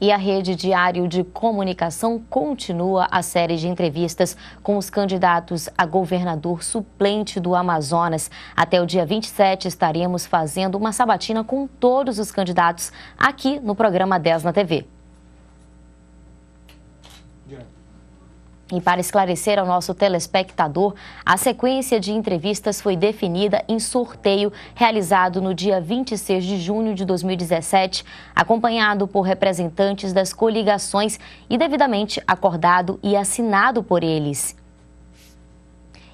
E a Rede Diário de Comunicação continua a série de entrevistas com os candidatos a governador suplente do Amazonas. Até o dia 27 estaremos fazendo uma sabatina com todos os candidatos aqui no programa 10 na TV. E para esclarecer ao nosso telespectador, a sequência de entrevistas foi definida em sorteio realizado no dia 26 de junho de 2017, acompanhado por representantes das coligações e devidamente acordado e assinado por eles.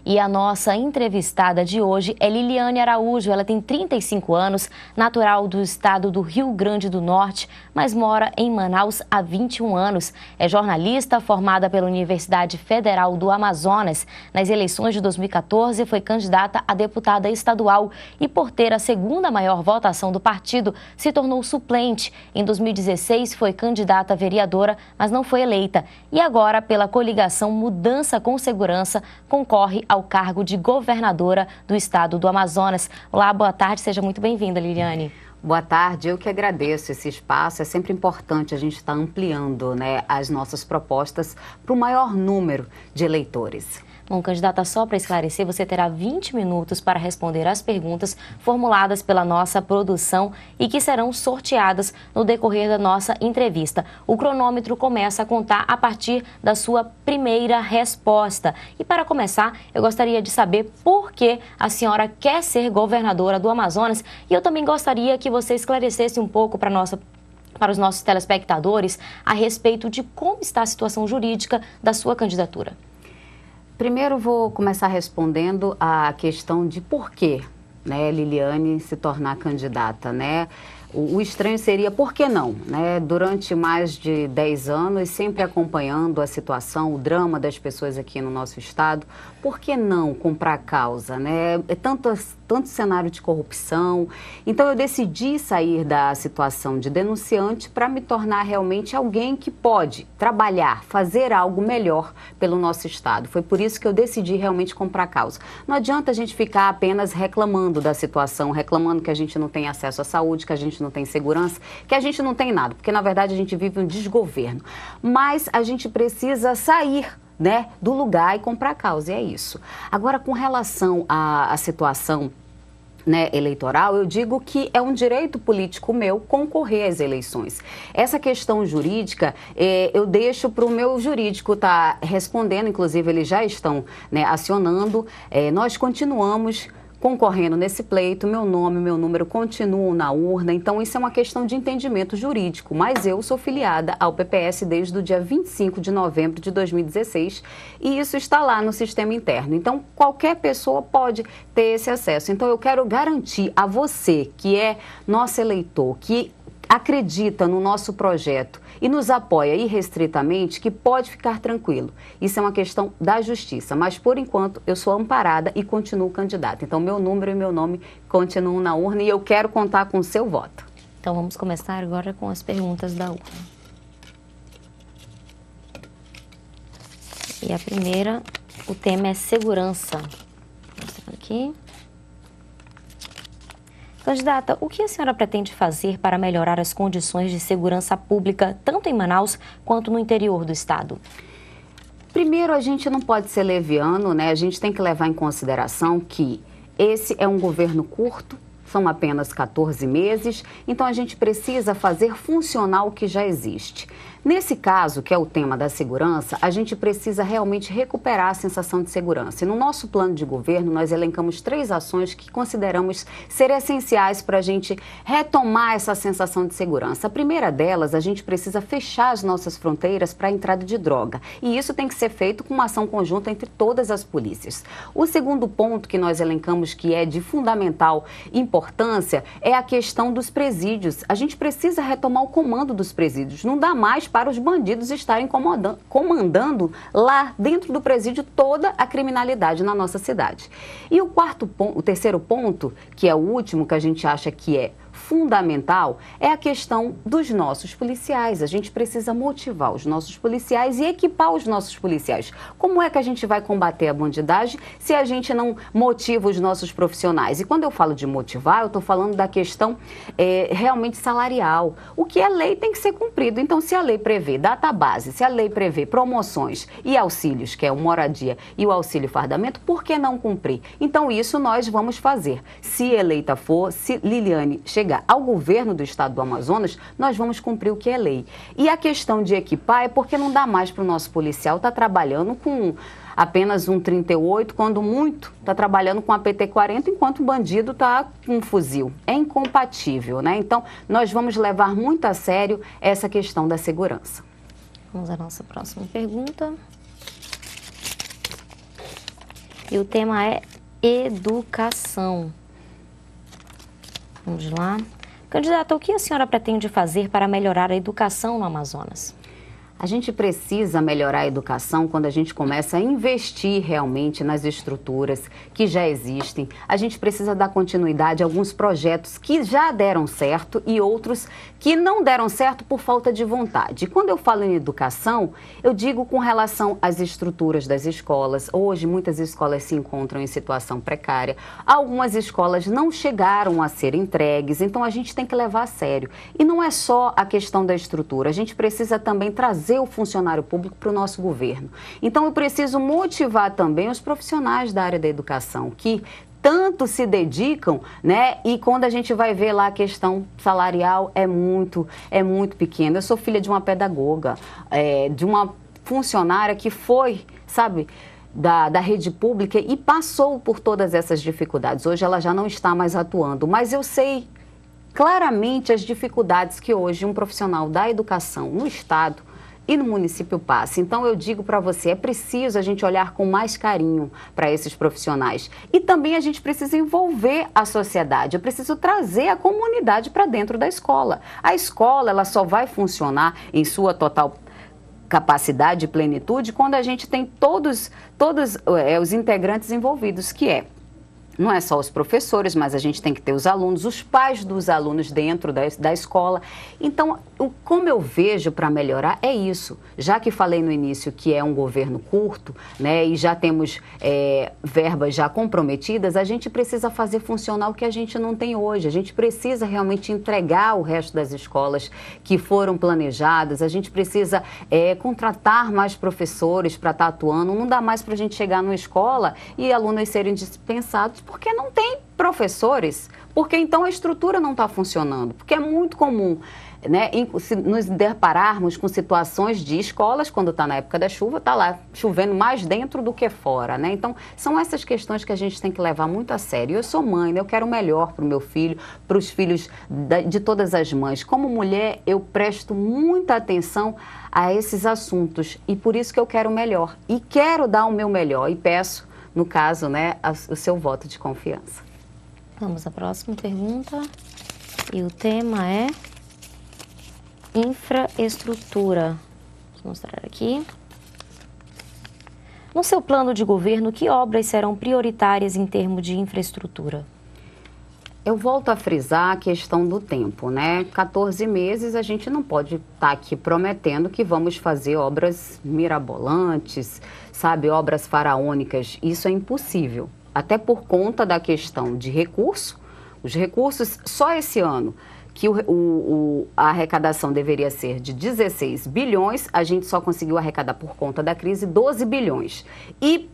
E a nossa entrevistada de hoje é Liliane Araújo. Ela tem 35 anos, natural do estado do Rio Grande do Norte, mas mora em Manaus há 21 anos. É jornalista formada pela Universidade Federal do Amazonas. Nas eleições de 2014, foi candidata a deputada estadual e, por ter a segunda maior votação do partido, se tornou suplente. Em 2016, foi candidata a vereadora, mas não foi eleita. E agora, pela coligação Mudança com Segurança, concorre ao cargo de governadora do estado do Amazonas. Olá, boa tarde, seja muito bem-vinda, Liliane. Boa tarde, eu que agradeço esse espaço. É sempre importante a gente estar ampliando, as nossas propostas para o maior número de eleitores. Bom, candidata, só para esclarecer, você terá 20 minutos para responder às perguntas formuladas pela nossa produção e que serão sorteadas no decorrer da nossa entrevista. O cronômetro começa a contar a partir da sua primeira resposta. E para começar, eu gostaria de saber por que a senhora quer ser governadora do Amazonas e eu também gostaria que você esclarecesse um pouco para os nossos telespectadores a respeito de como está a situação jurídica da sua candidatura. Primeiro vou começar respondendo a questão de por que, Liliane se tornar candidata, O estranho seria por que não, Durante mais de 10 anos, sempre acompanhando a situação, o drama das pessoas aqui no nosso estado, por que não comprar causa, É tanto cenário de corrupção. Então eu decidi sair da situação de denunciante para me tornar realmente alguém que pode trabalhar, fazer algo melhor pelo nosso estado. Foi por isso que eu decidi realmente comprar causa. Não adianta a gente ficar apenas reclamando da situação, reclamando que a gente não tem acesso à saúde, que a gente não tem segurança, que a gente não tem nada, porque na verdade a gente vive um desgoverno. Mas a gente precisa sair do lugar e comprar causa, e é isso. Agora, com relação à situação eleitoral, eu digo que é um direito político meu concorrer às eleições. Essa questão jurídica, eu deixo para o meu jurídico estar respondendo, inclusive eles já estão acionando, nós continuamos concorrendo nesse pleito, meu nome, meu número continuam na urna, então isso é uma questão de entendimento jurídico, mas eu sou filiada ao PPS desde o dia 25 de novembro de 2016 e isso está lá no sistema interno, então qualquer pessoa pode ter esse acesso. Então eu quero garantir a você que é nosso eleitor, que acredita no nosso projeto e nos apoia irrestritamente, que pode ficar tranquilo. Isso é uma questão da justiça, mas por enquanto eu sou amparada e continuo candidata. Então meu número e meu nome continuam na urna e eu quero contar com o seu voto. Então vamos começar agora com as perguntas da urna. E a primeira, o tema é segurança. Aqui. Candidata, o que a senhora pretende fazer para melhorar as condições de segurança pública, tanto em Manaus quanto no interior do estado? Primeiro, a gente não pode ser leviano, A gente tem que levar em consideração que esse é um governo curto, são apenas 14 meses, então a gente precisa fazer funcionar o que já existe. Nesse caso, que é o tema da segurança, a gente precisa realmente recuperar a sensação de segurança. E no nosso plano de governo, nós elencamos 3 ações que consideramos ser essenciais para a gente retomar essa sensação de segurança. A primeira delas, a gente precisa fechar as nossas fronteiras para a entrada de droga. E isso tem que ser feito com uma ação conjunta entre todas as polícias. O segundo ponto que nós elencamos, que é de fundamental importância, é a questão dos presídios. A gente precisa retomar o comando dos presídios. Não dá mais para os bandidos estarem comandando lá dentro do presídio toda a criminalidade na nossa cidade. E o terceiro ponto, que é o último, que a gente acha que é fundamental é a questão dos nossos policiais. A gente precisa motivar os nossos policiais e equipar os nossos policiais. Como é que a gente vai combater a bandidagem se a gente não motiva os nossos profissionais? E quando eu falo de motivar, eu estou falando da questão realmente salarial. O que é lei tem que ser cumprido. Então, se a lei prevê database, se a lei prevê promoções e auxílios, que é o moradia e o auxílio fardamento, por que não cumprir? Então, isso nós vamos fazer. Se eleita for, se Liliane chegar ao governo do estado do Amazonas, nós vamos cumprir o que é lei. E a questão de equipar é porque não dá mais para o nosso policial estar trabalhando com apenas um 38, quando muito está trabalhando com a PT-40, enquanto o bandido está com um fuzil. É incompatível, né? Então, nós vamos levar muito a sério essa questão da segurança. Vamos à nossa próxima pergunta. E o tema é educação. Vamos lá. Candidata, o que a senhora pretende fazer para melhorar a educação no Amazonas? A gente precisa melhorar a educação quando a gente começa a investir realmente nas estruturas que já existem. A gente precisa dar continuidade a alguns projetos que já deram certo e outros que não deram certo por falta de vontade. E quando eu falo em educação, eu digo com relação às estruturas das escolas. Hoje, muitas escolas se encontram em situação precária. Algumas escolas não chegaram a ser entregues, então a gente tem que levar a sério. E não é só a questão da estrutura, a gente precisa também trazer o funcionário público para o nosso governo. Então, eu preciso motivar também os profissionais da área da educação, que tanto se dedicam, né? E quando a gente vai ver lá a questão salarial é muito pequena. Eu sou filha de uma pedagoga, de uma funcionária que foi, sabe, da rede pública e passou por todas essas dificuldades. Hoje ela já não está mais atuando, mas eu sei claramente as dificuldades que hoje um profissional da educação no estado e no município passa. Então, eu digo para você, é preciso a gente olhar com mais carinho para esses profissionais. E também a gente precisa envolver a sociedade, eu preciso trazer a comunidade para dentro da escola. A escola, ela só vai funcionar em sua total capacidade e plenitude quando a gente tem todos os integrantes envolvidos, que não é só os professores, mas a gente tem que ter os alunos, os pais dos alunos dentro da escola. Então, como eu vejo para melhorar é isso. Já que falei no início que é um governo curto, né, e já temos verbas já comprometidas, a gente precisa fazer funcionar o que a gente não tem hoje. A gente precisa realmente entregar o resto das escolas que foram planejadas. A gente precisa contratar mais professores para estar atuando. Não dá mais para a gente chegar numa escola e alunos serem dispensados porque não tem professores, porque então a estrutura não está funcionando, porque é muito comum, né, se nos depararmos com situações de escolas, quando está na época da chuva, está lá chovendo mais dentro do que fora, né? Então, são essas questões que a gente tem que levar muito a sério. Eu sou mãe, né? Eu quero o melhor para o meu filho, para os filhos de todas as mães. Como mulher, eu presto muita atenção a esses assuntos e por isso que eu quero o melhor. E quero dar o meu melhor e peço, no caso, né, o seu voto de confiança. Vamos à próxima pergunta. E o tema é infraestrutura. Vou mostrar aqui. No seu plano de governo, que obras serão prioritárias em termos de infraestrutura? Eu volto a frisar a questão do tempo, né? 14 meses a gente não pode estar aqui prometendo que vamos fazer obras mirabolantes, sabe, obras faraônicas. Isso é impossível, até por conta da questão de recurso. Os recursos, só esse ano, que a arrecadação deveria ser de 16 bilhões, a gente só conseguiu arrecadar por conta da crise 12 bilhões. E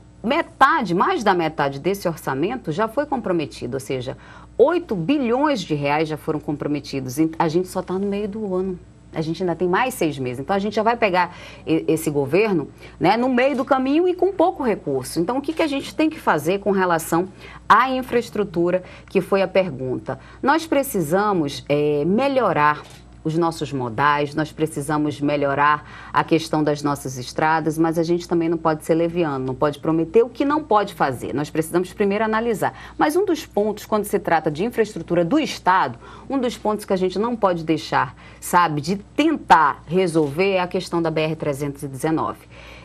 mais da metade desse orçamento já foi comprometido, ou seja, 8 bilhões de reais já foram comprometidos. A gente só está no meio do ano. A gente ainda tem mais 6 meses. Então, a gente já vai pegar esse governo, né, no meio do caminho e com pouco recurso. Então, o que a gente tem que fazer com relação à infraestrutura, que foi a pergunta? Nós precisamos melhorar os nossos modais, nós precisamos melhorar a questão das nossas estradas, mas a gente também não pode ser leviano, não pode prometer o que não pode fazer. Nós precisamos primeiro analisar. Mas um dos pontos, quando se trata de infraestrutura do Estado, um dos pontos que a gente não pode deixar, sabe, de tentar resolver é a questão da BR-319.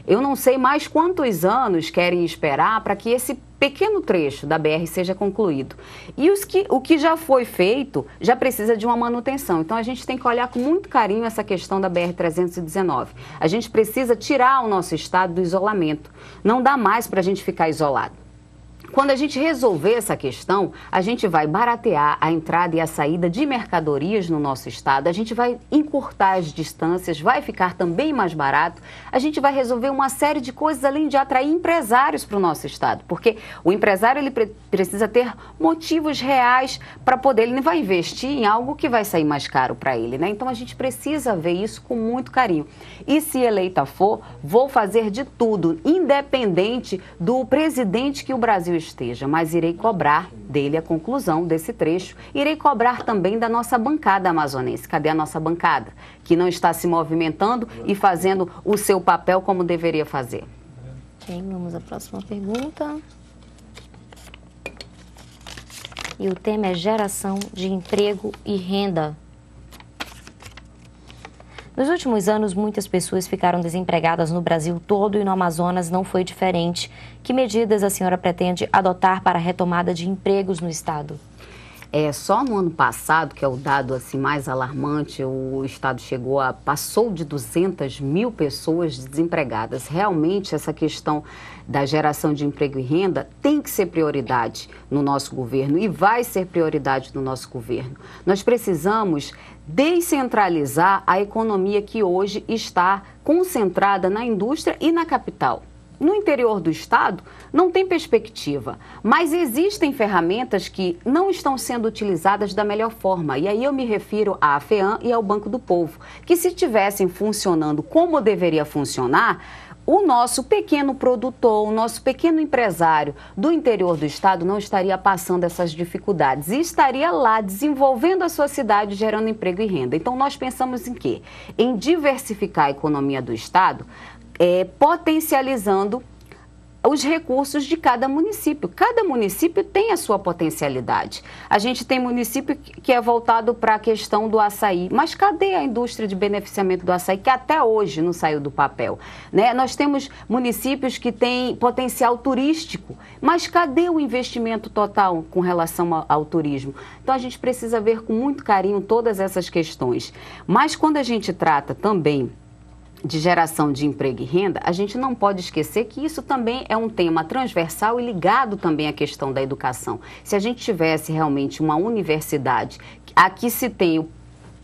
Eu não sei mais quantos anos querem esperar para que esse pequeno trecho da BR seja concluído. E o que já foi feito já precisa de uma manutenção. Então a gente tem que olhar com muito carinho essa questão da BR-319. A gente precisa tirar o nosso estado do isolamento. Não dá mais para a gente ficar isolado. Quando a gente resolver essa questão, a gente vai baratear a entrada e a saída de mercadorias no nosso estado, a gente vai encurtar as distâncias, vai ficar também mais barato, a gente vai resolver uma série de coisas além de atrair empresários para o nosso estado, porque o empresário ele precisa ter motivos reais para poder, ele não vai investir em algo que vai sair mais caro para ele, né? Então a gente precisa ver isso com muito carinho. E se eleita for, vou fazer de tudo, independente do presidente que o Brasil esteja, mas irei cobrar dele a conclusão desse trecho. Irei cobrar também da nossa bancada amazonense. Cadê a nossa bancada? Que não está se movimentando e fazendo o seu papel como deveria fazer. Ok, vamos à próxima pergunta. E o tema é geração de emprego e renda. Nos últimos anos, muitas pessoas ficaram desempregadas no Brasil todo e no Amazonas não foi diferente. Que medidas a senhora pretende adotar para a retomada de empregos no estado? Só no ano passado, que é o dado assim, mais alarmante, o estado passou de 200 mil pessoas desempregadas. Realmente, essa questão da geração de emprego e renda tem que ser prioridade no nosso governo e vai ser prioridade no nosso governo. Nós precisamos descentralizar a economia que hoje está concentrada na indústria e na capital. No interior do estado não tem perspectiva, mas existem ferramentas que não estão sendo utilizadas da melhor forma. E aí eu me refiro à AFEAM e ao Banco do Povo, que se estivessem funcionando como deveria funcionar, o nosso pequeno produtor, o nosso pequeno empresário do interior do estado não estaria passando essas dificuldades e estaria lá desenvolvendo a sua cidade, gerando emprego e renda. Então nós pensamos em quê? Em diversificar a economia do estado, potencializando os recursos de cada município. Cada município tem a sua potencialidade. A gente tem município que é voltado para a questão do açaí, mas cadê a indústria de beneficiamento do açaí, que até hoje não saiu do papel, né? Nós temos municípios que têm potencial turístico, mas cadê o investimento total com relação ao turismo? Então a gente precisa ver com muito carinho todas essas questões. Mas quando a gente trata também de geração de emprego e renda, a gente não pode esquecer que isso também é um tema transversal e ligado também à questão da educação. Se a gente tivesse realmente uma universidade, aqui se tem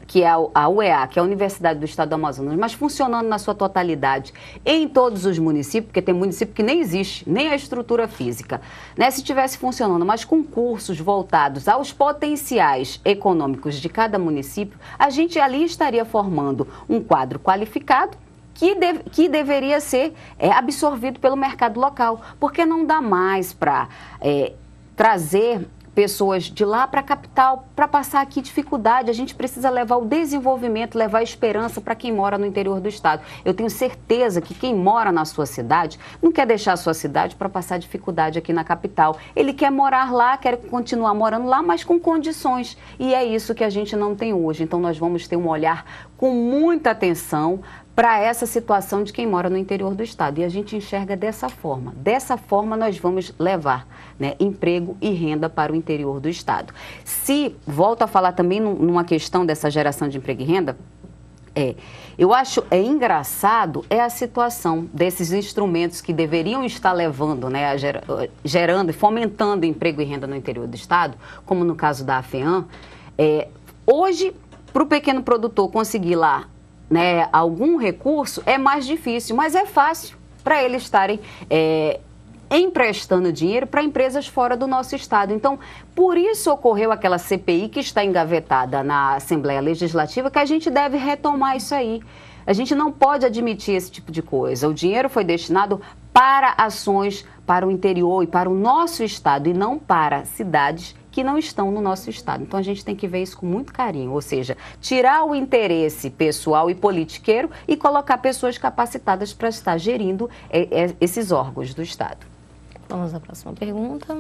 que é a UEA, que é a Universidade do Estado do Amazonas, mas funcionando na sua totalidade em todos os municípios, porque tem município que nem existe, nem a estrutura física, né? Se tivesse funcionando, mas com cursos voltados aos potenciais econômicos de cada município, a gente ali estaria formando um quadro qualificado que deveria ser absorvido pelo mercado local, porque não dá mais para trazer pessoas de lá para a capital para passar aqui dificuldade. A gente precisa levar o desenvolvimento, levar a esperança para quem mora no interior do estado. Eu tenho certeza que quem mora na sua cidade não quer deixar a sua cidade para passar dificuldade aqui na capital. Ele quer morar lá, quer continuar morando lá, mas com condições. E é isso que a gente não tem hoje. Então nós vamos ter um olhar com muita atenção para essa situação de quem mora no interior do estado. E a gente enxerga dessa forma. Dessa forma nós vamos levar, né, emprego e renda para o interior do estado. Se, volto a falar também numa questão dessa geração de emprego e renda, eu acho engraçado a situação desses instrumentos que deveriam estar levando, né, gerando e fomentando emprego e renda no interior do estado, como no caso da AFEAM. Hoje, para o pequeno produtor conseguir lá, né, algum recurso é mais difícil, mas é fácil para eles estarem emprestando dinheiro para empresas fora do nosso estado. Então, por isso ocorreu aquela CPI que está engavetada na Assembleia Legislativa, que a gente deve retomar isso aí. A gente não pode admitir esse tipo de coisa. O dinheiro foi destinado para ações para o interior e para o nosso estado e não para cidades que não estão no nosso estado. Então a gente tem que ver isso com muito carinho, ou seja, tirar o interesse pessoal e politiqueiro e colocar pessoas capacitadas para estar gerindo esses órgãos do estado. Vamos à próxima pergunta.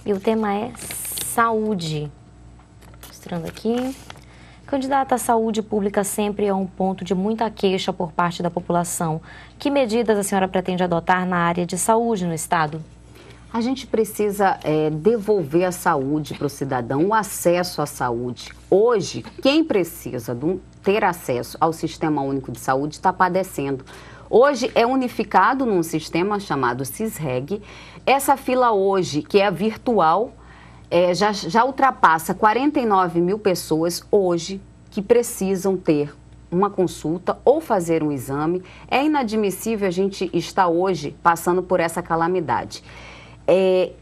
E o tema é saúde. Mostrando aqui. Candidata, a saúde pública sempre é um ponto de muita queixa por parte da população. Que medidas a senhora pretende adotar na área de saúde no estado? A gente precisa devolver a saúde para o cidadão, o acesso à saúde. Hoje, quem precisa ter acesso ao Sistema Único de Saúde está padecendo. Hoje é unificado num sistema chamado SISREG. Essa fila hoje, que é virtual, já ultrapassa 49 mil pessoas hoje que precisam ter uma consulta ou fazer um exame. É inadmissível a gente estar hoje passando por essa calamidade.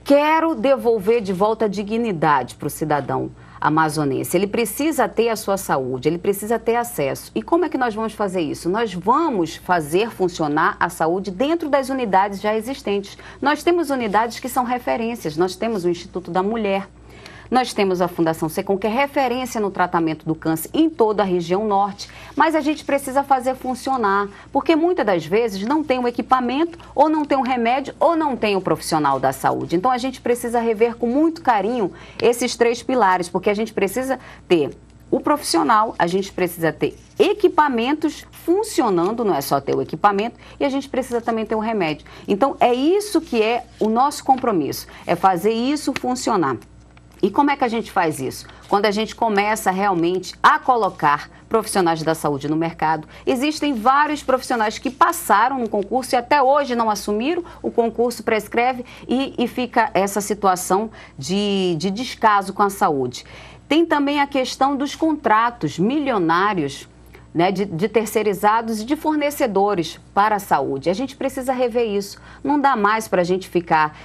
Quero devolver de volta a dignidade para o cidadão amazonense. Ele precisa ter a sua saúde, ele precisa ter acesso. E como é que nós vamos fazer isso? Nós vamos fazer funcionar a saúde dentro das unidades já existentes. Nós temos unidades que são referências. Nós temos o Instituto da Mulher. Nós temos a Fundação SECOM, que é referência no tratamento do câncer em toda a região norte, mas a gente precisa fazer funcionar, porque muitas das vezes não tem o equipamento, ou não tem um remédio, ou não tem o profissional da saúde. Então a gente precisa rever com muito carinho esses 3 pilares, porque a gente precisa ter o profissional, a gente precisa ter equipamentos funcionando, não é só ter o equipamento, e a gente precisa também ter o remédio. Então é isso que é o nosso compromisso, é fazer isso funcionar. E como é que a gente faz isso? Quando a gente começa realmente a colocar profissionais da saúde no mercado. Existem vários profissionais que passaram no concurso e até hoje não assumiram, o concurso prescreve e fica essa situação de descaso com a saúde. Tem também a questão dos contratos milionários, né, de terceirizados e de fornecedores para a saúde. A gente precisa rever isso. Não dá mais para a gente ficar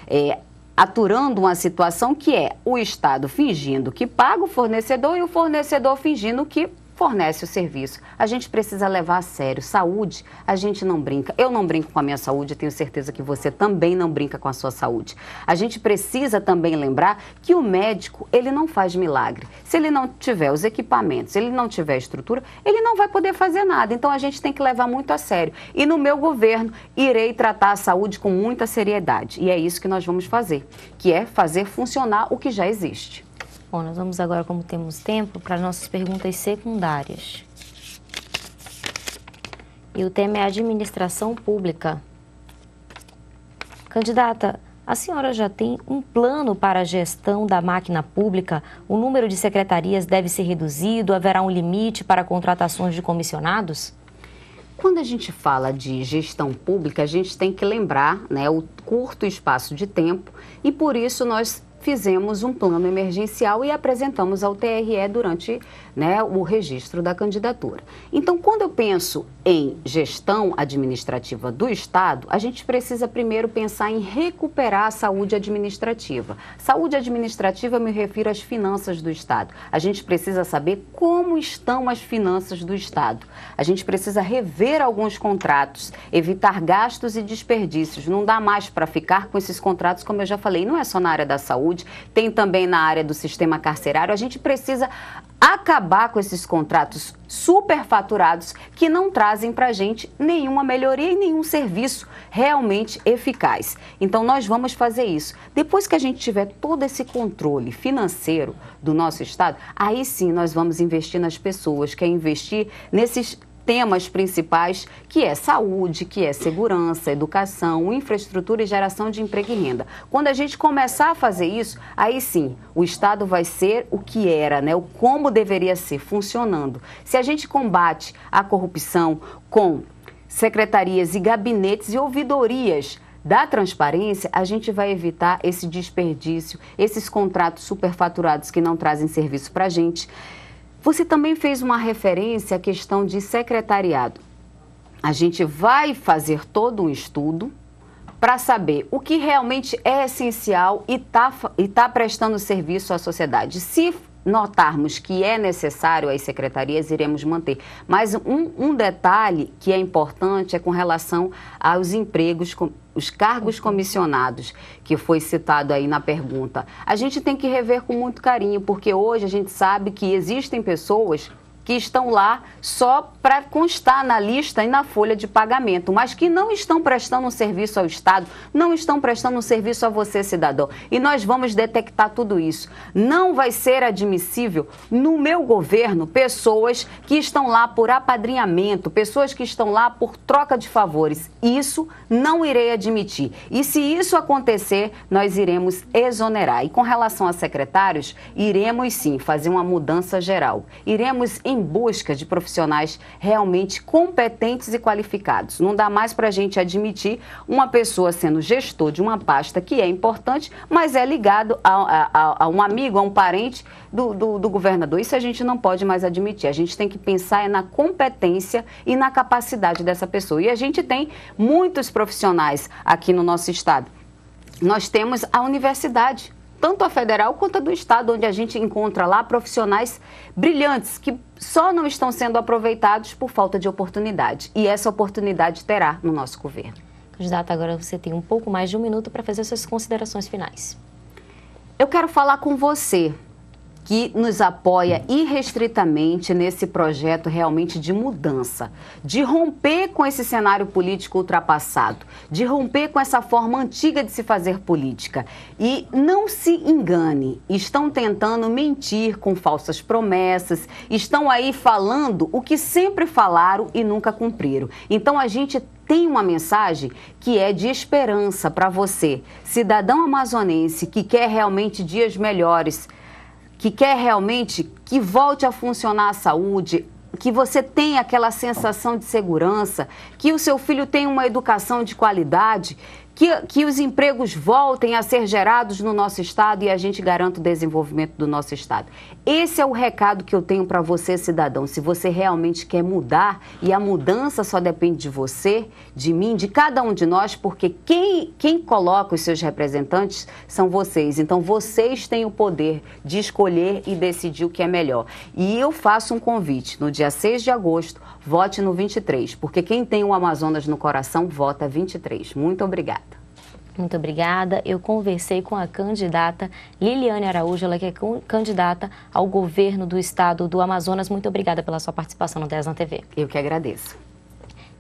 aturando uma situação que é o Estado fingindo que paga o fornecedor e o fornecedor fingindo que fornece o serviço. A gente precisa levar a sério. Saúde, a gente não brinca. Eu não brinco com a minha saúde, tenho certeza que você também não brinca com a sua saúde. A gente precisa também lembrar que o médico, ele não faz milagre. Se ele não tiver os equipamentos, se ele não tiver estrutura, ele não vai poder fazer nada. Então a gente tem que levar muito a sério. E no meu governo, irei tratar a saúde com muita seriedade. E é isso que nós vamos fazer, que é fazer funcionar o que já existe. Bom, nós vamos agora, como temos tempo, para nossas perguntas secundárias. E o tema é administração pública. Candidata, a senhora já tem um plano para a gestão da máquina pública? O número de secretarias deve ser reduzido? Haverá um limite para contratações de comissionados? Quando a gente fala de gestão pública, a gente tem que lembrar, né, o curto espaço de tempo e por isso nós fizemos um plano emergencial e apresentamos ao TRE durante, né, o registro da candidatura. Então, quando eu penso em gestão administrativa do Estado, a gente precisa primeiro pensar em recuperar a saúde administrativa. Saúde administrativa, eu me refiro às finanças do Estado. A gente precisa saber como estão as finanças do Estado. A gente precisa rever alguns contratos, evitar gastos e desperdícios. Não dá mais para ficar com esses contratos, como eu já falei, não é só na área da saúde, tem também na área do sistema carcerário. A gente precisa acabar com esses contratos superfaturados que não trazem para a gente nenhuma melhoria e nenhum serviço realmente eficaz. Então, nós vamos fazer isso. Depois que a gente tiver todo esse controle financeiro do nosso Estado, aí sim nós vamos investir nas pessoas, que é investir nesses temas principais, que é saúde, que é segurança, educação, infraestrutura e geração de emprego e renda. Quando a gente começar a fazer isso, aí sim, o Estado vai ser o que era, né? O como deveria ser, funcionando. Se a gente combate a corrupção com secretarias e gabinetes e ouvidorias da transparência, a gente vai evitar esse desperdício, esses contratos superfaturados que não trazem serviço para a gente. Você também fez uma referência à questão de secretariado. A gente vai fazer todo um estudo para saber o que realmente é essencial e tá prestando serviço à sociedade. Se notarmos que é necessário as secretarias, iremos manter. Mas um detalhe que é importante é com relação aos empregos, os cargos comissionados, que foi citado aí na pergunta. A gente tem que rever com muito carinho, porque hoje a gente sabe que existem pessoas que estão lá só para constar na lista e na folha de pagamento, mas que não estão prestando um serviço ao Estado, não estão prestando um serviço a você, cidadão. E nós vamos detectar tudo isso. Não vai ser admissível no meu governo pessoas que estão lá por apadrinhamento, pessoas que estão lá por troca de favores. Isso não irei admitir. E se isso acontecer, nós iremos exonerar. E com relação a secretários, iremos sim fazer uma mudança geral. Iremos em busca de profissionais realmente competentes e qualificados. Não dá mais para a gente admitir uma pessoa sendo gestor de uma pasta que é importante, mas é ligado a um amigo, a um parente do governador. Isso a gente não pode mais admitir. A gente tem que pensar na competência e na capacidade dessa pessoa. E a gente tem muitos profissionais aqui no nosso estado. Nós temos a universidade, tanto a federal quanto a do estado, onde a gente encontra lá profissionais brilhantes que só não estão sendo aproveitados por falta de oportunidade. E essa oportunidade terá no nosso governo. Candidata, agora você tem um pouco mais de um minuto para fazer suas considerações finais. Eu quero falar com você que nos apoia irrestritamente nesse projeto realmente de mudança, de romper com esse cenário político ultrapassado, de romper com essa forma antiga de se fazer política. E não se engane, estão tentando mentir com falsas promessas, estão aí falando o que sempre falaram e nunca cumpriram. Então a gente tem uma mensagem que é de esperança para você, cidadão amazonense que quer realmente dias melhores, que quer realmente que volte a funcionar a saúde, que você tenha aquela sensação de segurança, que o seu filho tenha uma educação de qualidade, que os empregos voltem a ser gerados no nosso estado e a gente garanta o desenvolvimento do nosso estado. Esse é o recado que eu tenho para você, cidadão. Se você realmente quer mudar, e a mudança só depende de você, de mim, de cada um de nós, porque quem coloca os seus representantes são vocês. Então, vocês têm o poder de escolher e decidir o que é melhor. E eu faço um convite. No dia 6 de agosto, vote no 23, porque quem tem o Amazonas no coração, vota 23. Muito obrigada. Muito obrigada. Eu conversei com a candidata Liliane Araújo, ela que é candidata ao governo do estado do Amazonas. Muito obrigada pela sua participação no 10 na TV. Eu que agradeço.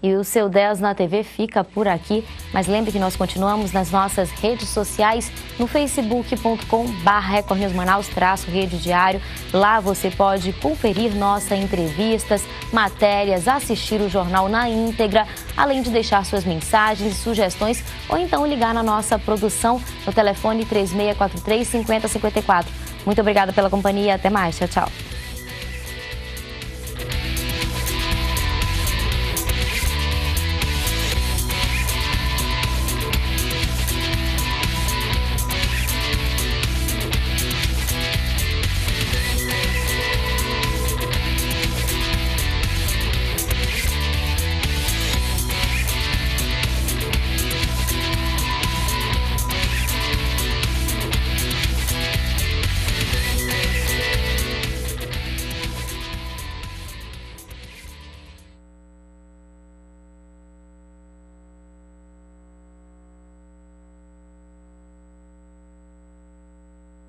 E o seu 10 na TV fica por aqui, mas lembre que nós continuamos nas nossas redes sociais, no facebook.com/recordnewsmanaus-rede diário. Lá você pode conferir nossas entrevistas, matérias, assistir o jornal na íntegra, além de deixar suas mensagens e sugestões, ou então ligar na nossa produção no telefone 3643-5054. Muito obrigada pela companhia, até mais, tchau, tchau.